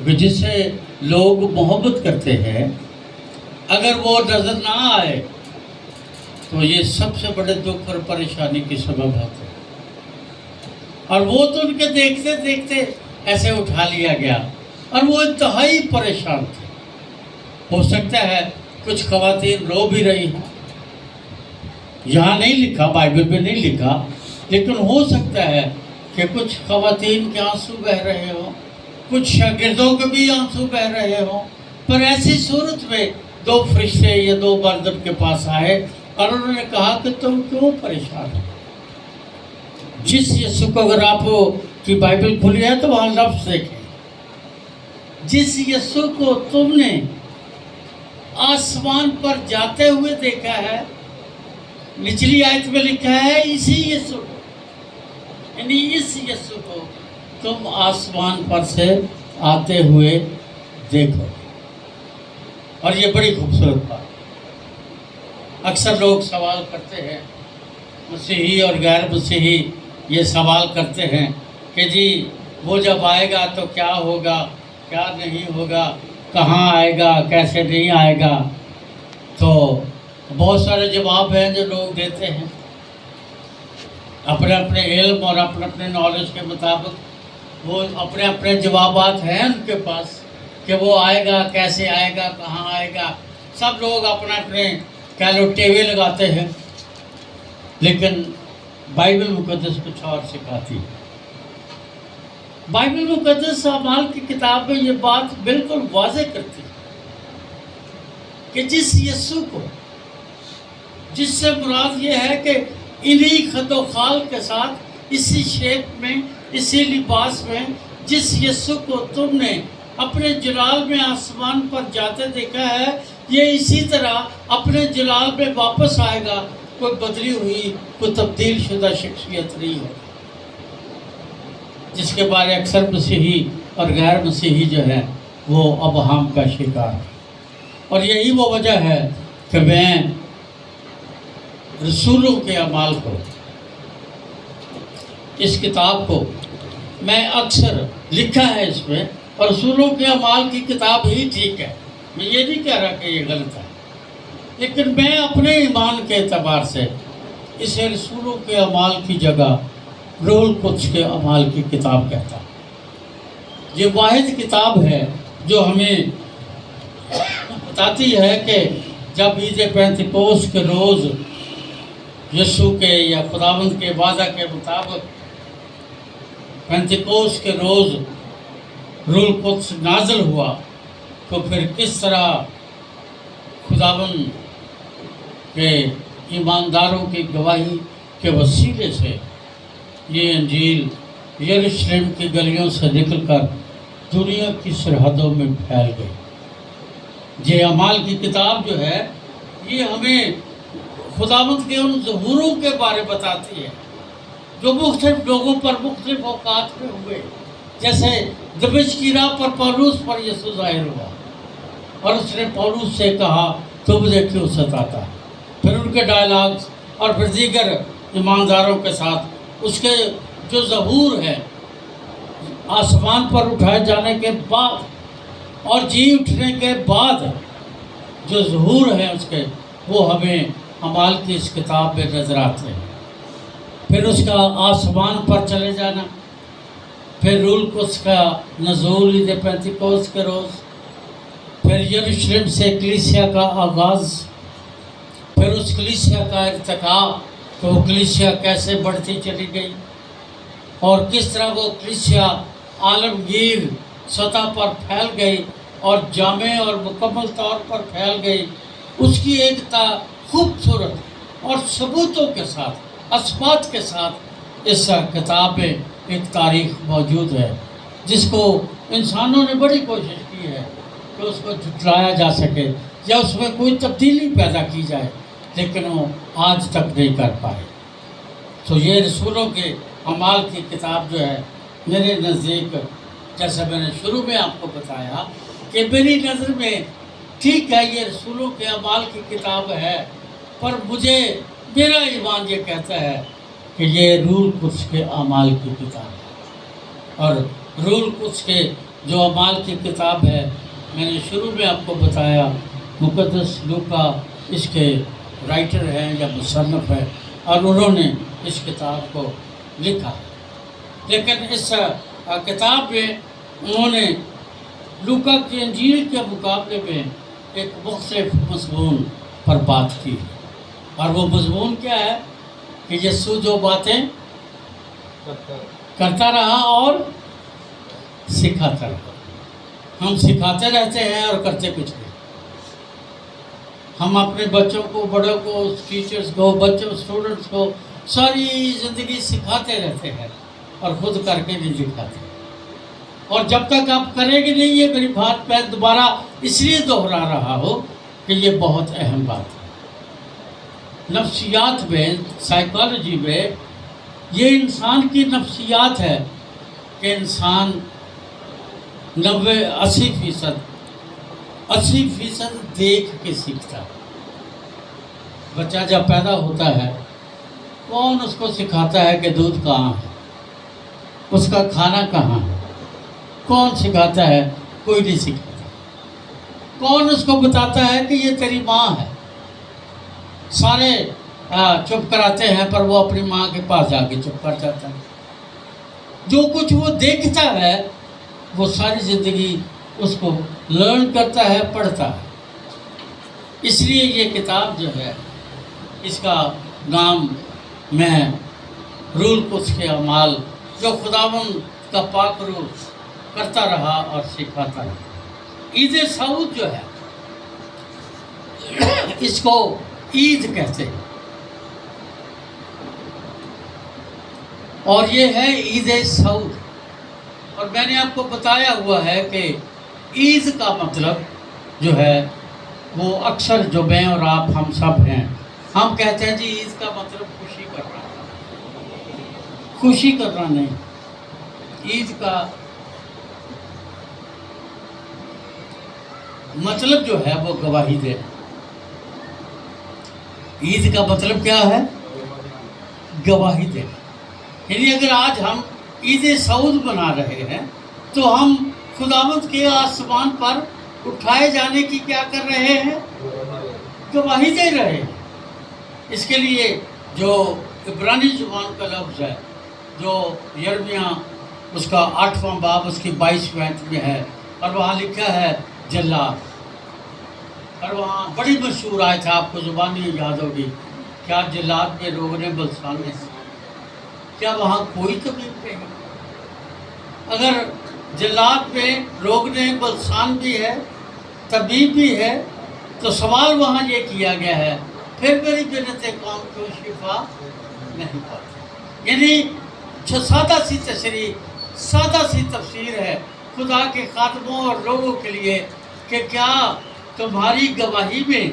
جس سے لوگ محبت کرتے ہیں، اگر وہ نظر نہ آئے تو یہ سب سے بڑے دکھ اور پریشانی کی سبب ہوتے ہیں۔ اور وہ تو ان کے دیکھتے دیکھتے ایسے اٹھا لیا گیا اور وہ انتہائی پریشان تھے۔ ہو سکتا ہے کچھ خواتین رو بھی رہی ہیں، یہاں نہیں لکھا، بائبل میں نہیں لکھا، لیکن ہو سکتا ہے کہ کچھ خواتین کے آنسو بہہ رہے ہوں، کچھ شاگردوں کے بھی آنسو بہہ رہے ہوں۔ پر ایسی صورت میں دو فرشتے یا دو مرد ان کے پاس آئے اور انہوں نے کہا کہ تم کیوں پریشان ہو؟ جس یسوع کو، اگر آپ کی بائبل کھلی ہے تو وہاں لفظ دیکھیں، جس یسوع کو تم نے آسمان پر جاتے ہوئے دیکھا ہے، نچلی آیت میں لکھا ہے اسی یسوع کو، یعنی اس یسوع کو تم آسمان پر سے آتے ہوئے دیکھو۔ اور یہ بڑی خوبصورت بات۔ اکثر لوگ سوال کرتے ہیں، مسیحی اور غیر مسیحی یہ سوال کرتے ہیں کہ جی وہ جب آئے گا تو کیا ہوگا، کیا نہیں ہوگا، کہاں آئے گا، کیسے نہیں آئے گا۔ تو بہت سارے جواب ہیں جو لوگ دیتے ہیں اپنے اپنے علم اور اپنے اپنے نالج کے مطابق، وہ اپنے اپنے جوابات ہیں ان کے پاس کہ وہ آئے گا، کیسے آئے گا، کہاں آئے گا۔ سب لوگ اپنے اپنے کہہ لو ٹیوے لگاتے ہیں، لیکن بائبل مقدس کچھ اور سکھاتی ہے۔ بائبل مقدس اعمال کی کتاب میں یہ بات بالکل واضح کرتی ہے کہ جس یسوع کو، جس سے مراد یہ ہے کہ انہی خد و خال کے ساتھ، اسی شیپ میں، اسی لباس میں، جس یسوع کو تم نے اپنے جلال میں آسمان پر جاتے دیکھا ہے، یہ اسی طرح اپنے جلال میں واپس آئے گا۔ کوئی بدلی ہوئی، کوئی تبدیل شدہ شخصیت نہیں ہے، جس کے بارے اکثر مسیحی اور غیر مسیحی جو ہے وہ ابہام کا شکار ہے۔ اور یہی وہ وجہ ہے کہ میں رسولوں کے اعمال کو، اس کتاب کو میں اکثر لکھا ہے اس میں، اور رسولوں کے اعمال کی کتاب ہی ٹھیک ہے، میں یہ نہیں کہہ رہا کہ یہ غلط ہے، لیکن میں اپنے ایمان کے اعتبار سے اسے رسولوں کے اعمال کی جگہ روح القدس کے اعمال کی کتاب کہتا ہوں۔ یہ واحد کتاب ہے جو ہمیں بتاتی ہے کہ جب عید پینتیکوست کے روز یسوع کے یا خداوند کے وعدہ کے مطابق پینتیکوست کے روز روح القدس نازل ہوا، تو پھر کس طرح خداوند کے ایمانداروں کی گواہی کے وسیلے سے یہ انجیل یروشلم کی گلیوں سے نکل کر دنیا کی سرحدوں میں پھیل گئی۔ یہ اعمال کی کتاب جو ہے یہ ہمیں خداوند کے ان ظہوروں کے بارے بتاتی ہے جو مختلف لوگوں پر مختلف اوقات میں ہوئے، جیسے دمشق کی راہ پر پولوس پر یسوع ظاہر ہوا اور اس نے پولوس سے کہا تو مجھے کیوں ستاتا ہے۔ پھر ان کے ڈائلاگز اور پھر دیگر ایمانداروں کے ساتھ اس کے جو ظہور ہے آسمان پر اٹھائے جانے کے بعد اور جی اٹھنے کے بعد جو ظہور ہے اس کے، وہ ہمیں اعمال کی اس کتاب میں نظر آتے ہیں۔ پھر اس کا آسمان پر چلے جانا، پھر روح القدس کا نزول عید پینتیکوست کے روز، پھر یروشلم سے کلیسیا کا آغاز، پھر اس کلیسیا کا ارتقاء کہ وہ کلیسیا کیسے بڑھتی چلی گئی اور کس طرح وہ کلیسیا عالمگیر سطح پر پھیل گئی اور جامع اور مکمل طور پر پھیل گئی۔ اس کی ایک خوبصورت اور ثبوتوں کے ساتھ، اثبات کے ساتھ اس کتاب میں ایک تاریخ موجود ہے جس کو انسانوں نے بڑی کوشش کی ہے کہ اس کو جھٹلایا جا سکے یا اس میں کوئی تبدیلی پیدا کی جائے، لیکن وہ آج تک نہیں کر پائے۔ تو یہ رسولوں کے اعمال کی کتاب جو ہے میرے نزدیک، جیسا میں نے شروع میں آپ کو بتایا کہ میری نظر میں ٹھیک ہے یہ رسولوں کے اعمال کی کتاب ہے، پر مجھے میرا ایمان یہ کہتا ہے کہ یہ روح القدس کے اعمال کی کتاب ہے، اور روح القدس کے جو اعمال کی کتاب ہے، میں نے شروع میں آپ کو بتایا مقدس لوکا اس کے رائٹر ہیں یا مصنف ہے، اور انہوں نے اس کتاب کو لکھا ہے۔ لیکن اس کتاب میں انہوں نے لوکا کی انجیل کے مقابلے میں ایک مختلف مضمون پر بات کی، اور وہ مضمون کیا ہے کہ یسوع جو باتیں کرتا رہا اور سکھاتا رہا۔ ہم سکھاتے رہتے ہیں اور کرتے کچھ نہیں۔ ہم اپنے بچوں کو، بڑوں کو، ٹیچرز کو، بچوں اسٹوڈنٹس کو ساری زندگی سکھاتے رہتے ہیں اور خود کر کے نہیں دکھاتے۔ اور جب تک آپ کریں گے نہیں، یہ میری بات میں دوبارہ اس لیے دہرا رہا ہوں کہ یہ بہت اہم بات ہے۔ نفسیات میں، سائیکالوجی میں، یہ انسان کی نفسیات ہے کہ انسان 80% دیکھ کے سیکھتا ہے۔ بچہ جب پیدا ہوتا ہے، کون اس کو سکھاتا ہے کہ دودھ کہاں ہے، اس کا کھانا کہاں ہے؟ کون سکھاتا ہے؟ کوئی نہیں سکھاتا۔ کون اس کو بتاتا ہے کہ یہ تیری ماں ہے؟ سارے چپ کراتے ہیں، پر وہ اپنی ماں کے پاس جا کے چپ کر جاتا ہے۔ جو کچھ وہ دیکھتا ہے وہ ساری زندگی اس کو لرن کرتا ہے، پڑھتا ہے۔ اس لیے یہ کتاب جو ہے، اس کا نام میں رول قدس کے اعمال، جو خداوند کا پاک روح کرتا رہا اور سکھاتا رہا۔ عید سعود جو ہے، اس کو عید کہتے ہیں، اور یہ ہے عید سعود۔ اور میں نے آپ کو بتایا ہوا ہے کہ عید کا مطلب جو ہے وہ اکثر جو میں اور آپ ہم سب ہیں، ہم کہتے ہیں جی عید کا مطلب خوشی کرنا۔ خوشی کرنا نہیں، عید کا مطلب جو ہے وہ گواہی دینا۔ عید کا مطلب کیا ہے؟ گواہی دینا۔ یعنی اگر آج ہم عید سعود منا رہے ہیں تو ہم خداوند کے آسمان پر اٹھائے جانے کی کیا کر رہے ہیں؟ گواہی دے رہے ہیں۔ اس کے لیے جو عبرانی زبان کا لفظ ہے، جو یرمیہ اس کا 8واں باب اس کی 22ویں آیت میں ہے، اور وہاں لکھا ہے جلاد۔ اور وہاں بڑی مشہور آیت ہے، آپ کو زبانی یاد ہوگی، کیا جلاد میں روغن بلسانے سے، کیا وہاں کوئی طبیب نہیں؟ اگر جلاد میں روغن بلسان بھی ہے، طبیب بھی ہے، تو سوال وہاں یہ کیا گیا ہے، پھر میری بنت قوم کو شفا نہیں پاتی۔ یعنی سادہ سی تشریح، سادہ سی تفسیر ہے خدا کے خادموں اور لوگوں کے لیے کہ کیا تمہاری گواہی میں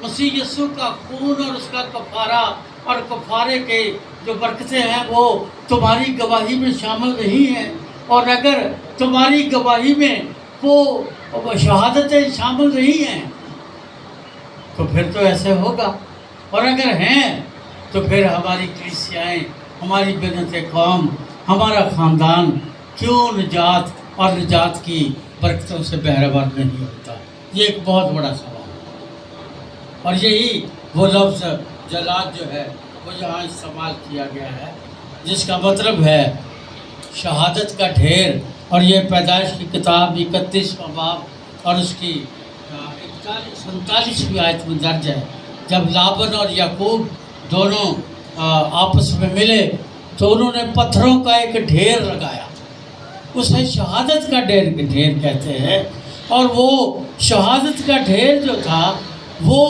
مسیح یسوع کا خون اور اس کا کفارہ اور کفارے کے جو برکتیں ہیں وہ تمہاری گواہی میں شامل نہیں ہیں؟ اور اگر تمہاری گواہی میں وہ شہادتیں شامل نہیں ہیں تو پھر تو ایسے ہوگا، اور اگر ہیں تو پھر ہماری کلیسیائیں، ہماری بنت قوم، ہمارا خاندان کیوں نجات اور نجات کی برکتوں سے بہرہور نہیں ہوتا؟ یہ ایک بہت بڑا سوال ہے۔ اور یہی وہ لفظ جلاد جو ہے وہ یہاں استعمال کیا گیا ہے، جس کا مطلب ہے شہادت کا ڈھیر۔ اور یہ پیدائش کی کتاب 31واں باب اور اس کی 47ویں آیت میں درج ہے۔ جب لابن اور یعقوب دونوں آپس میں ملے تو انہوں نے پتھروں کا ایک ڈھیر لگایا، اسے شہادت کا ڈھیر کہتے ہیں۔ اور وہ شہادت کا ڈھیر جو تھا وہ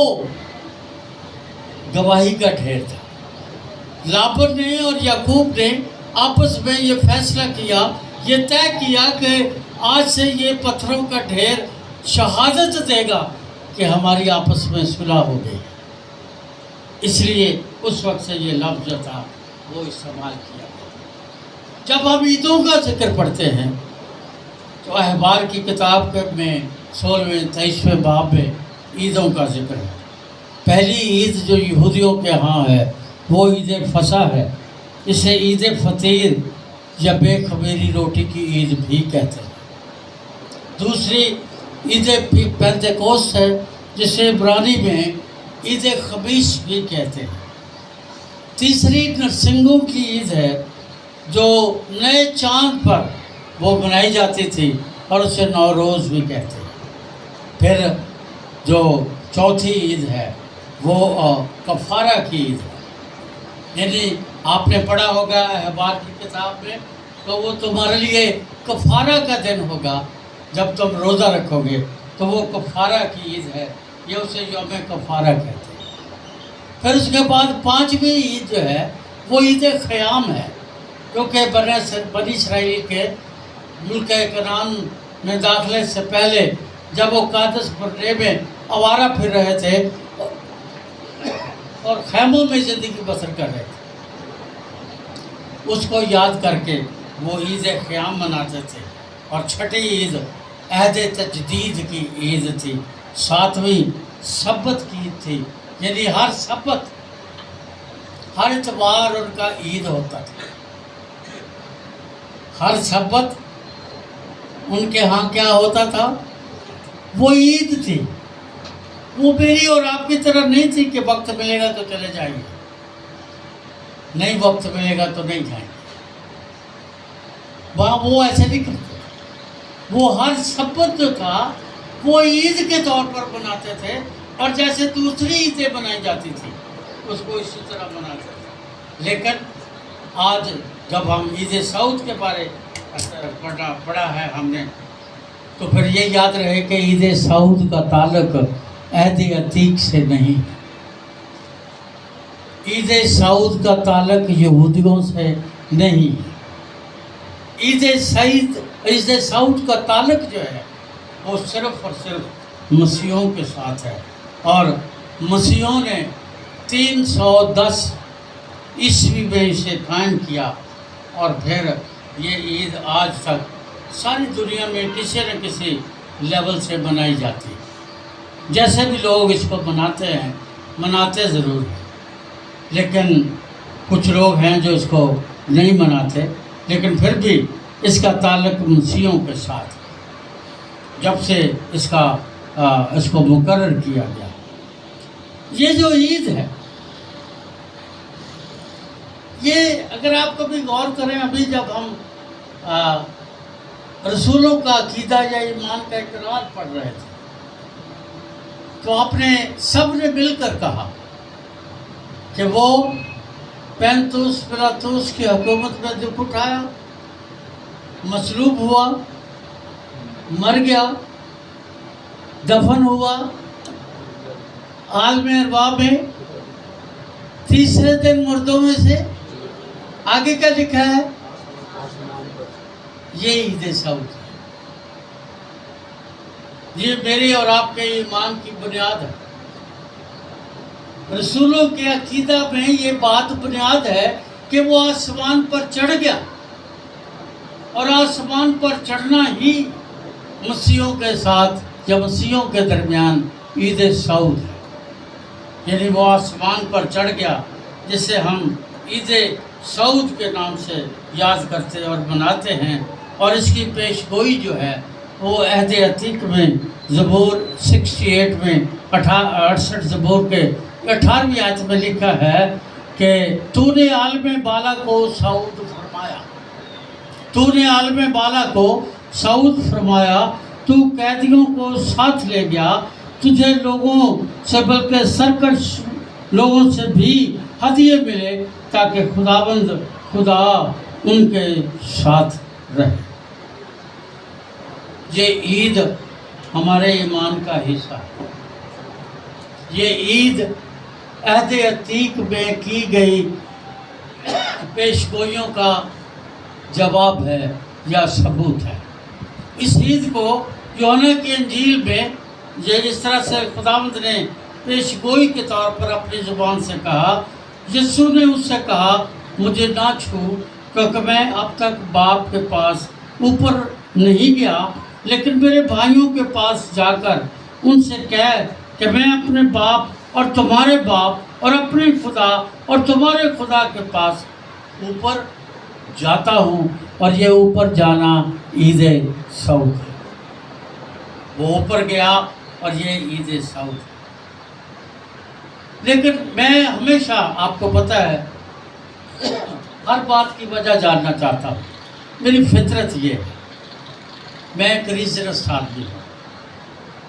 گواہی کا ڈھیر تھا۔ لابن نے اور یعقوب نے آپس میں یہ فیصلہ کیا، یہ طے کیا کہ آج سے یہ پتھروں کا ڈھیر شہادت دے گا کہ ہماری آپس میں صلح ہو گئی۔ اس لیے اس وقت سے یہ لفظ جو تھا وہ استعمال کیا گیا۔ جب ہم عیدوں کا ذکر پڑھتے ہیں تو احبار کی کتاب میں 16ویں 23ویں باب میں عیدوں کا ذکر ہے۔ پہلی عید جو یہودیوں کے ہاں ہے وہ عید فصح ہے، اسے عید فطیر یا بے خمیری روٹی کی عید بھی کہتے ہیں۔ دوسری عید پینتیکوست ہے جسے عبرانی میں عید خمیس بھی کہتے ہیں۔ تیسری نرسنگوں کی عید ہے جو نئے چاند پر وہ منائی جاتی تھی اور اسے نوروز بھی کہتے ہیں۔ پھر جو چوتھی عید ہے وہ کفارہ کی عید ہے، یعنی آپ نے پڑھا ہوگا احبار کی کتاب میں، تو وہ تمہارے لیے کفارہ کا دن ہوگا جب تم روزہ رکھو گے، تو وہ کفارہ کی عید ہے، یہ اسے یوم کفارہ کہتے ہیں۔ پھر اس کے بعد پانچویں عید جو ہے وہ عید خیام ہے، کیونکہ بنی اسرائیل کے ملک کنعان میں داخلے سے پہلے جب وہ قادس برنے میں آوارہ پھر رہے تھے اور خیموں میں زندگی بسر کر رہے تھے، اس کو یاد کر کے وہ عید خیام مناتے تھے۔ اور چھٹی عید عہد تجدید کی عید تھی، ساتویں سبت کی عید تھی، یعنی ہر سبت ہر اتوار ان کا عید ہوتا تھا۔ ہر سبت ان کے ہاں کیا ہوتا تھا؟ وہ عید تھی۔ وہ میری اور آپ کی طرح نہیں تھی کہ وقت ملے گا تو چلے جائیں گے، نہیں وقت ملے گا تو نہیں جائیں گے۔ وہاں وہ ایسے نہیں کرتے، وہ ہر سبت کا وہ عید کے طور پر مناتے تھے، اور جیسے دوسری عیدیں منائی جاتی تھی اس کو اسی طرح مناتے تھے۔ لیکن آج جب ہم عید سعود کے بارے پڑھا ہے ہم نے، تو پھر یہ یاد رہے کہ عید سعود کا تعلق عہد عتیق سے نہیں، عید سعود کا تعلق یہودیوں سے نہیں، عید سعود کا تعلق جو ہے وہ صرف اور صرف مسیحیوں کے ساتھ ہے، اور مسیحیوں نے 310 عیسوی میں اسے قائم کیا، اور پھر یہ عید آج تک ساری دنیا میں کسی نہ کسی لیول سے منائی جاتی ہے۔ جیسے بھی لوگ اس کو مناتے ہیں، مناتے ضرور ہیں، لیکن کچھ لوگ ہیں جو اس کو نہیں مناتے، لیکن پھر بھی اس کا تعلق مسیحیوں کے ساتھ ہے، جب سے اس کو مقرر کیا گیا۔ یہ جو عید ہے، یہ اگر آپ کبھی غور کریں، ابھی جب ہم رسولوں کا عقیدہ یا ایمان کا اقرار پڑھ رہے تھے، تو آپ نے سب نے مل کر کہا کہ وہ پینتوس پلاطوس کی حکومت میں دکھ اٹھایا، مصلوب ہوا، مر گیا، دفن ہوا، عالم ارواح میں تیسرے دن مردوں میں سے، آگے کیا لکھا ہے؟ یہ عید سعود ہے۔ یہ میری اور آپ کے ایمان کی بنیاد ہے۔ رسولوں کے عقیدہ میں یہ بات بنیاد ہے کہ وہ آسمان پر چڑھ گیا، اور آسمان پر چڑھنا ہی مسیحیوں کے ساتھ یا مسیحیوں کے درمیان عید سعود ہے، یعنی وہ آسمان پر چڑھ گیا، جسے ہم عید سعود کے نام سے یاد کرتے اور مناتے ہیں۔ اور اس کی پیش گوئی جو ہے وہ عہد عتیق میں زبور 68 میں 68 زبور کے 18ویں آیت میں لکھا ہے کہ تو نے عالم بالا کو سعود فرمایا، تو نے عالم بالا کو سعود فرمایا، تو قیدیوں کو ساتھ لے گیا، تجھے لوگوں سے بلکہ سرکش لوگوں سے بھی ہدیے ملے، تاکہ خداوند خدا ان کے ساتھ رہے۔ یہ عید ہمارے ایمان کا حصہ ہے۔ یہ عید عہد عتیق میں کی گئی پیش گوئیوں کا جواب ہے یا ثبوت ہے۔ اس عید کو یوحنا کی انجیل میں یہ اس طرح سے خداوند نے پیش گوئی کے طور پر اپنی زبان سے کہا، یسوع نے اس سے کہا، مجھے نہ چھو، کیونکہ میں اب تک باپ کے پاس اوپر نہیں گیا، لیکن میرے بھائیوں کے پاس جا کر ان سے کہہ کہ میں اپنے باپ اور تمہارے باپ اور اپنے خدا اور تمہارے خدا کے پاس اوپر جاتا ہوں، اور یہ اوپر جانا عید سعود ہے۔ وہ اوپر گیا اور یہ عید سعود. لیکن میں ہمیشہ آپ کو پتہ ہے ہر بات کی وجہ جاننا چاہتا ہوں. میری فطرت یہ ہے، میں ایک ریزنس آدمی ہوں.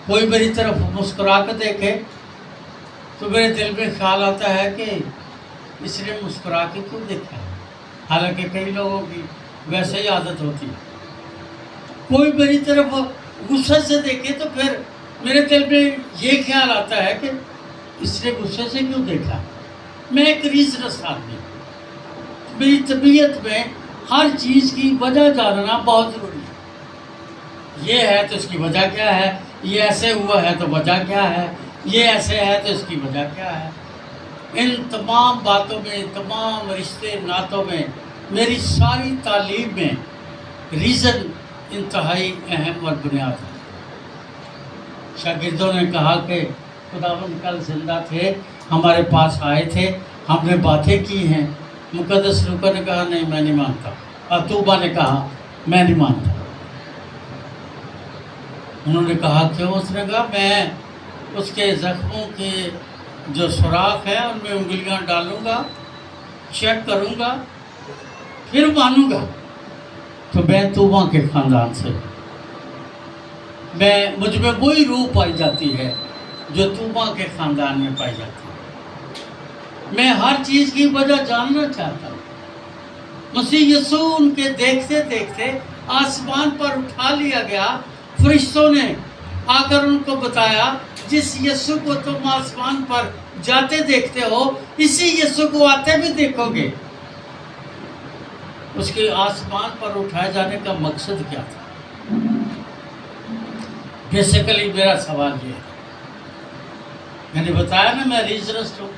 کوئی میری طرف مسکرا کے دیکھے تو میرے دل میں خیال آتا ہے کہ اس نے مسکرا کے کیوں دیکھا ہے. حالانکہ کئی لوگوں کی ویسے ہی عادت ہوتی ہے. کوئی میری طرف غصے سے دیکھے تو پھر میرے دل میں یہ خیال آتا ہے کہ اس نے غصے سے کیوں دیکھا. میں ایک ریزنس آدمی ہوں. میری طبیعت میں ہر چیز کی وجہ جاننا بہت ضروری ہے. یہ ہے تو اس کی وجہ کیا ہے، یہ ایسے ہوا ہے تو وجہ کیا ہے، یہ ایسے ہے تو اس کی وجہ کیا ہے. ان تمام باتوں میں، تمام رشتے ناتوں میں، میری ساری تعلیم میں ریزن انتہائی اہم اور بنیاد ہے. شاگردوں نے کہا کہ خداوند کل زندہ تھے، ہمارے پاس آئے تھے، ہم نے باتیں کی ہیں. مقدس لوکا نے کہا نہیں میں نہیں مانتا. توبہ نے کہا میں نہیں مانتا. انہوں نے کہا کیوں؟ اس نے کہا میں اس کے زخموں کے جو سوراخ ہیں ان میں انگلیاں ڈالوں گا، چیک کروں گا، پھر مانوں گا. تو میں توبہ کے خاندان سے، مجھ میں وہی روح پائی جاتی ہے جو توبہ کے خاندان میں پائی جاتی ہے. میں ہر چیز کی وجہ جاننا چاہتا ہوں. مسیح یسوع ان کے دیکھتے دیکھتے آسمان پر اٹھا لیا گیا. فرشتوں نے آ کر ان کو بتایا جس یسوع کو تم آسمان پر جاتے دیکھتے ہو اسی یسوع کو آتے بھی دیکھو گے. اس کے آسمان پر اٹھائے جانے کا مقصد کیا تھا؟ بیسیکلی میرا سوال یہ ہے، میں نے بتایا نا میں ریزنسٹ ہوں.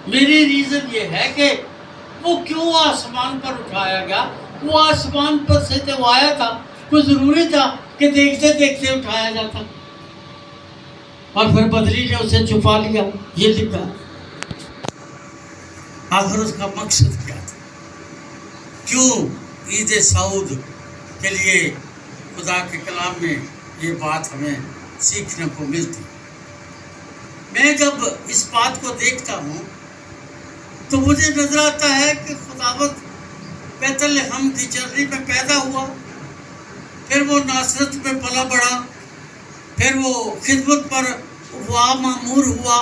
میری ریزن یہ ہے کہ وہ کیوں آسمان پر اٹھایا گیا. وہ آسمان پر سے تو آیا تھا، کوئی ضروری تھا کہ دیکھتے دیکھتے اٹھایا جاتا اور پھر بدلی نے اسے چھپا لیا. یہ لکھا. آخر اس کا مقصد کیا تھا؟ کیوں عید سعود کے لیے خدا کے کلام میں یہ بات ہمیں سیکھنے کو ملتی. میں جب اس بات کو دیکھتا ہوں تو مجھے نظر آتا ہے کہ خداوند بیت لحم کی چرنی میں پیدا ہوا، پھر وہ ناصرت میں پلا بڑھا، پھر وہ خدمت پر مأمور ہوا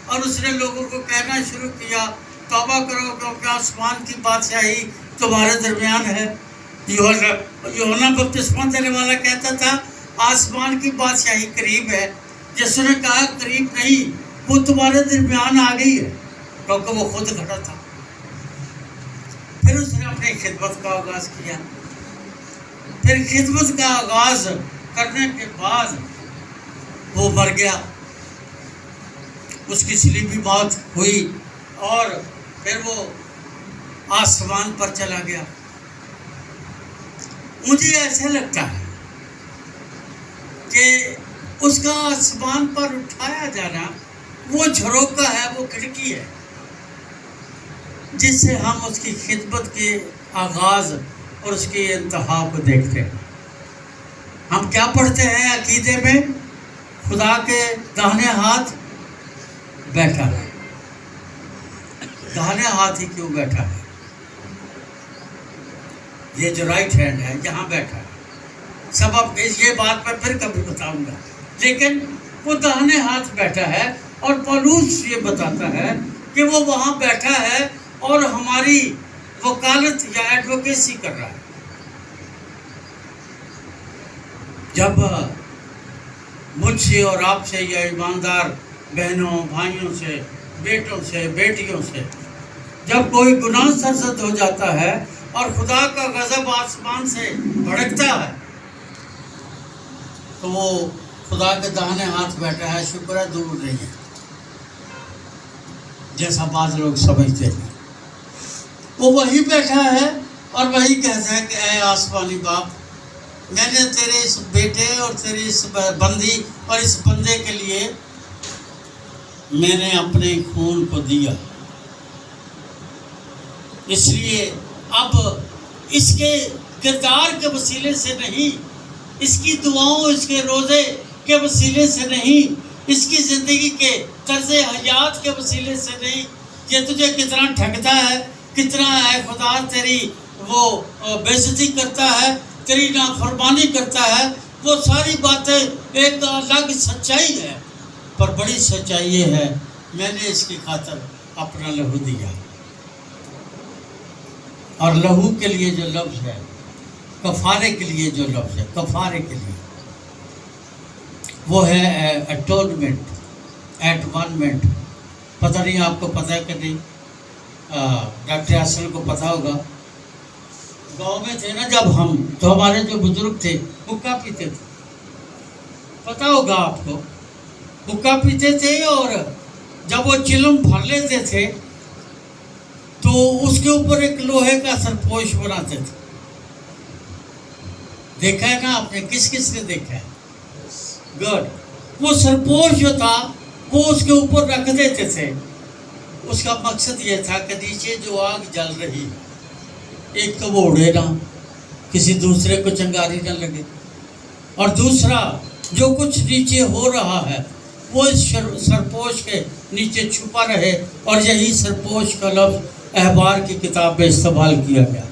اور اس نے لوگوں کو کہنا شروع کیا توبہ کرو کیونکہ آسمان کی بادشاہی تمہارے درمیان ہے. یوحنا بپتسمہ دینے والا کہتا تھا آسمان کی بادشاہی قریب ہے. یسوع نے کہا قریب نہیں، وہ تمہارے درمیان آ گئی ہے، کیونکہ وہ خود کھڑا تھا. پھر اس نے اپنی خدمت کا آغاز کیا. پھر خدمت کا آغاز کرنے کے بعد وہ مر گیا، اس کی صلیبی موت ہوئی اور پھر وہ آسمان پر چلا گیا. مجھے ایسا لگتا ہے کہ اس کا آسمان پر اٹھایا جانا وہ جھروکا ہے، وہ کھڑکی ہے جس سے ہم اس کی خدمت کے آغاز اور اس کی انتہا کو دیکھتے ہیں. ہم کیا پڑھتے ہیں عقیدے میں؟ خدا کے داہنے ہاتھ بیٹھا ہے. داہنے ہاتھ ہی کیوں بیٹھا ہے؟ یہ جو رائٹ ہینڈ ہے یہاں بیٹھا ہے. سبب یہ بات میں پھر کبھی بتاؤں گا، لیکن وہ داہنے ہاتھ بیٹھا ہے اور پولس یہ بتاتا ہے کہ وہ وہاں بیٹھا ہے اور ہماری وکالت یا ایڈوکیسی کر رہا ہے. جب مجھ سے اور آپ سے یا ایماندار بہنوں بھائیوں سے، بیٹوں سے، بیٹیوں سے جب کوئی گناہ سرزد ہو جاتا ہے اور خدا کا غضب آسمان سے بھڑکتا ہے تو وہ خدا کے داہنے ہاتھ بیٹھا ہے. شکر ہے دور نہیں ہے جیسا بعض لوگ سمجھتے ہیں. وہ وہی بیٹھا ہے اور وہی کہتا ہے کہ اے آسمانی باپ، میں نے تیرے اس بیٹے اور تیری اس بندی اور اس بندے کے لیے میں نے اپنے خون کو دیا، اس لیے اب اس کے کردار کے وسیلے سے نہیں اس کی دعاؤں، اس کے روزے کے وسیلے سے نہیں، اس کی زندگی کے طرز حیات کے وسیلے سے نہیں. یہ تجھے کتنا ٹھگتا ہے، کتنا اے خدا تیری وہ بے عزتی کرتا ہے، تیری نافرمانی کرتا ہے، وہ ساری باتیں ایک الگ سچائی ہے. پر بڑی سچائی یہ ہے، میں نے اس کی خاطر اپنا لہو دیا. اور لہو کے لیے جو لفظ ہے، کفارے کے لیے جو لفظ ہے، کفارے کے لیے وہ ہے اٹونمنٹ، ایٹمنٹ. پتہ نہیں آپ کو پتہ ہے کہ نہیں، ڈاکٹر حسن کو پتہ ہوگا. گاؤں میں تھے نا جب ہم، تو ہمارے جو بزرگ تھے حقہ پیتے تھے، پتہ ہوگا آپ کو. حقہ پیتے تھے اور جب وہ چلم بھر لیتے تھے تو اس کے اوپر ایک لوہے کا سرپوش بناتے تھے. دیکھا ہے نا آپ نے؟ کس کس نے دیکھا ہے؟ گڈ. وہ سرپوش جو تھا وہ اس کے اوپر رکھ دیتے تھے. اس کا مقصد یہ تھا کہ نیچے جو آگ جل رہی، ایک تو وہ اڑے نہ، کسی دوسرے کو چنگاری نہ لگے، اور دوسرا جو کچھ نیچے ہو رہا ہے وہ اس سرپوش کے نیچے چھپا رہے. اور یہی سرپوش کا لفظ احبار کی کتاب میں استعمال کیا گیا.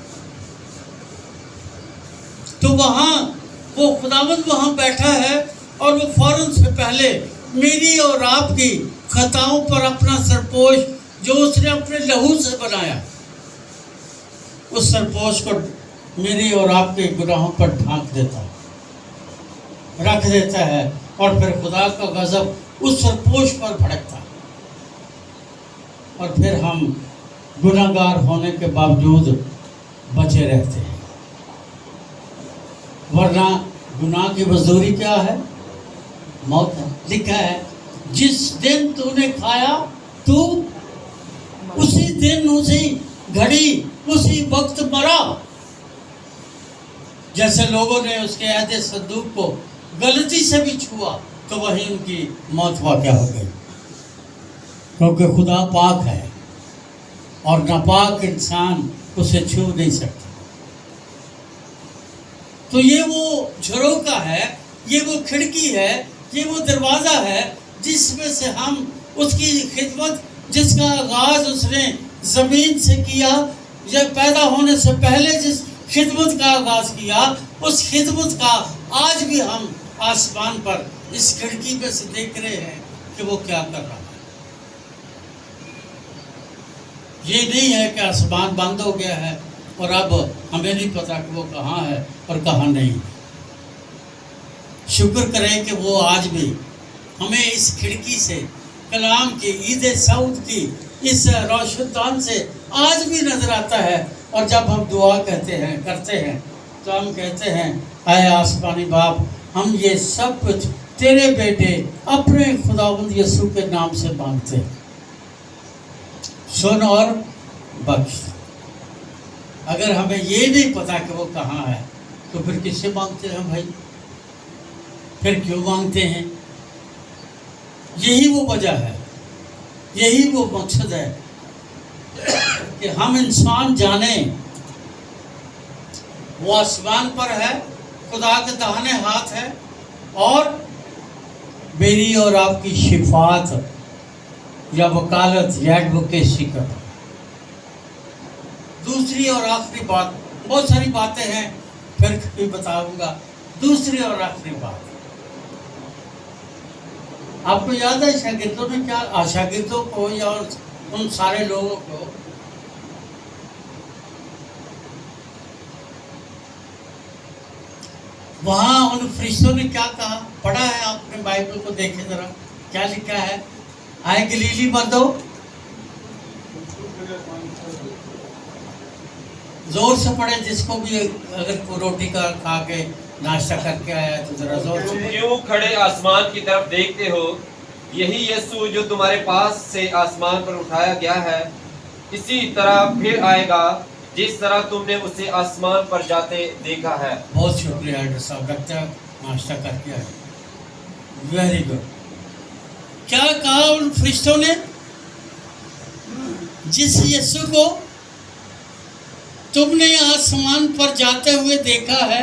تو وہاں وہ خداوند وہاں بیٹھا ہے اور وہ فوراً سے پہلے میری اور آپ کی خطاؤں پر اپنا سرپوش جو اس نے اپنے لہو سے بنایا، اس سرپوش کو میری اور آپ کے گناہوں پر ڈھانک دیتا ہے، رکھ دیتا ہے. اور پھر خدا کا غضب اس سرپوش پر بھڑکتا ہے، اور پھر ہم گناہ گار ہونے کے باوجود بچے رہتے ہیں. ورنہ گناہ کی مزدوری کیا ہے؟ موت ہے. لکھا ہے جس دن تو نے کھایا تو اسی دن، اسی گھڑی، اسی وقت مرا. جیسے لوگوں نے اس کے عہد صندوق کو غلطی سے بھی چھوا تو وہیں ان کی موت واقع ہو گئی. کیونکہ خدا پاک ہے اور ناپاک انسان اسے چھو نہیں سکتا. تو یہ وہ جھروکا ہے، یہ وہ کھڑکی ہے، یہ وہ دروازہ ہے جس میں سے ہم اس کی خدمت، جس کا آغاز اس نے زمین سے کیا، یا پیدا ہونے سے پہلے جس خدمت کا آغاز کیا، اس خدمت کا آج بھی ہم آسمان پر اس کھڑکی میں سے دیکھ رہے ہیں کہ وہ کیا کر رہا ہے. یہ نہیں ہے کہ آسمان بند ہو گیا ہے اور اب ہمیں نہیں پتا کہ وہ کہاں ہے اور کہاں نہیں. شکر کریں کہ وہ آج بھی ہمیں اس کھڑکی سے، کلام کی، عید سعود کی اس روشن دان سے آج بھی نظر آتا ہے. اور جب ہم دعا کرتے ہیں تو ہم کہتے ہیں اے آسمانی باپ، ہم یہ سب کچھ تیرے بیٹے اپنے خداوند یسوع کے نام سے مانگتے ہیں، سن اور بخش. اگر ہمیں یہ نہیں پتا کہ وہ کہاں ہے تو پھر کس سے مانگتے ہیں بھائی؟ پھر کیوں مانگتے ہیں؟ یہی وہ وجہ ہے، یہی وہ مقصد ہے کہ ہم انسان جانیں وہ آسمان پر ہے، خدا کے داہنے ہاتھ ہے، اور میری اور آپ کی شفاعت یا وکالت یا ایڈوکیسی کر. دوسری اور آخری بات، بہت ساری باتیں ہیں پھر بھی بتاؤں گا. دوسری اور آخری بات، آپ کو یاد ہے شاگردوں نے کیا، شاگردوں کو یا ان سارے لوگوں کو وہاں ان فرشتوں نے کیا کہا؟ پڑھا ہے آپ نے بائبل کو؟ دیکھیں ذرا کیا لکھا ہے. آئے گلیلی مردوں، زور سے پڑھے، جس کو بھی اگر روٹی کا کھا کے ناشتہ کر کے آیا تو ذرا زور سے. کیوں کھڑے آسمان کی طرف دیکھتے ہو؟ یہی یسوع جو تمہارے پاس سے آسمان پر اٹھایا گیا ہے اسی طرح پھر آئے گا جس طرح تم نے اسے آسمان پر جاتے دیکھا ہے. بہت شکریہ ڈاکٹر صاحب، لگتا ہے ناشتہ کر کے آئے. Very good. کیا کہا ان فرشتوں نے؟ جس یسوع کو تم نے آسمان پر جاتے ہوئے دیکھا ہے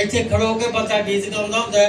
ਇੱਥੇ ਖੜੋ ਕੇ ਬੰਦਾ ਗੀਤ ਗਾਉਂਦਾ ਹੁੰਦਾ ਹੈ,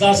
10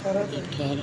18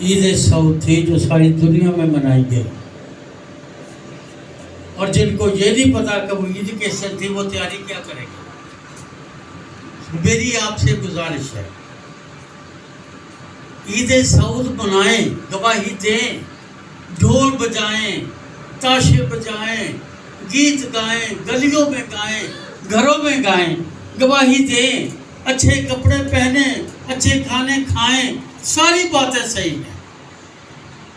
عید سعود تھی جو ساری دنیا میں منائی گئی، اور جن کو یہ نہیں پتا کہ وہ عید کیسے تھی وہ تیاری کیا کریں گے؟ میری آپ سے گزارش ہے، عید سعود منائیں، گواہی دیں، ڈھول بجائیں، تاشے بجائیں، گیت گائیں، گلیوں میں گائیں، گھروں میں گائیں، گواہی دیں، اچھے کپڑے پہنیں، اچھے کھانے کھائیں، ساری باتیں صحیح ہیں،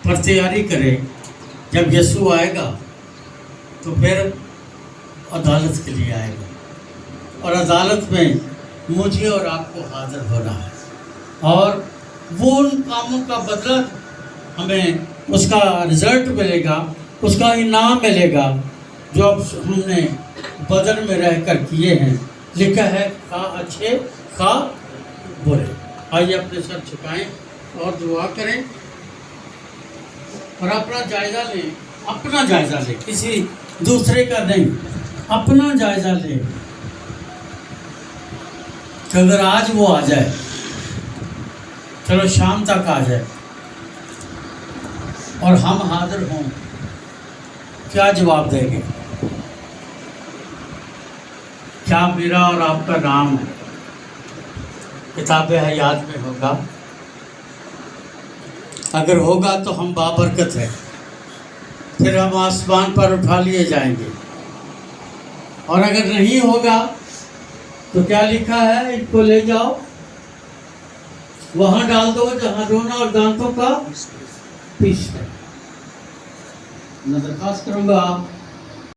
پر تیاری کریں۔ جب یسوع آئے گا تو پھر عدالت کے لیے آئے گا، اور عدالت میں مجھے اور آپ کو حاضر ہونا ہے، اور وہ ان کاموں کا بدلہ ہمیں اس کا رزلٹ ملے گا، اس کا انعام ملے گا جو اب ہم نے بدن میں رہ کر کیے ہیں۔ لکھا ہے خواہ اچھے خواہ برے۔ آئیے اپنے سر چھکائیں اور دعا کریں اور اپنا جائزہ لیں، اپنا جائزہ لیں، کسی دوسرے کا نہیں، اپنا جائزہ لیں کہ اگر آج وہ آ جائے، چلو شام تک آ جائے اور ہم حاضر ہوں، کیا جواب دیں گے؟ کیا میرا اور آپ کا نام کتاب حیات میں ہوگا؟ اگر ہوگا تو ہم بابرکت ہیں، پھر ہم آسمان پر اٹھا لیے جائیں گے، اور اگر نہیں ہوگا تو کیا لکھا ہے؟ ان کو لے جاؤ، وہاں ڈال دو جہاں رونا اور دانتوں کا پیسنا۔ میں درخواست کروں گا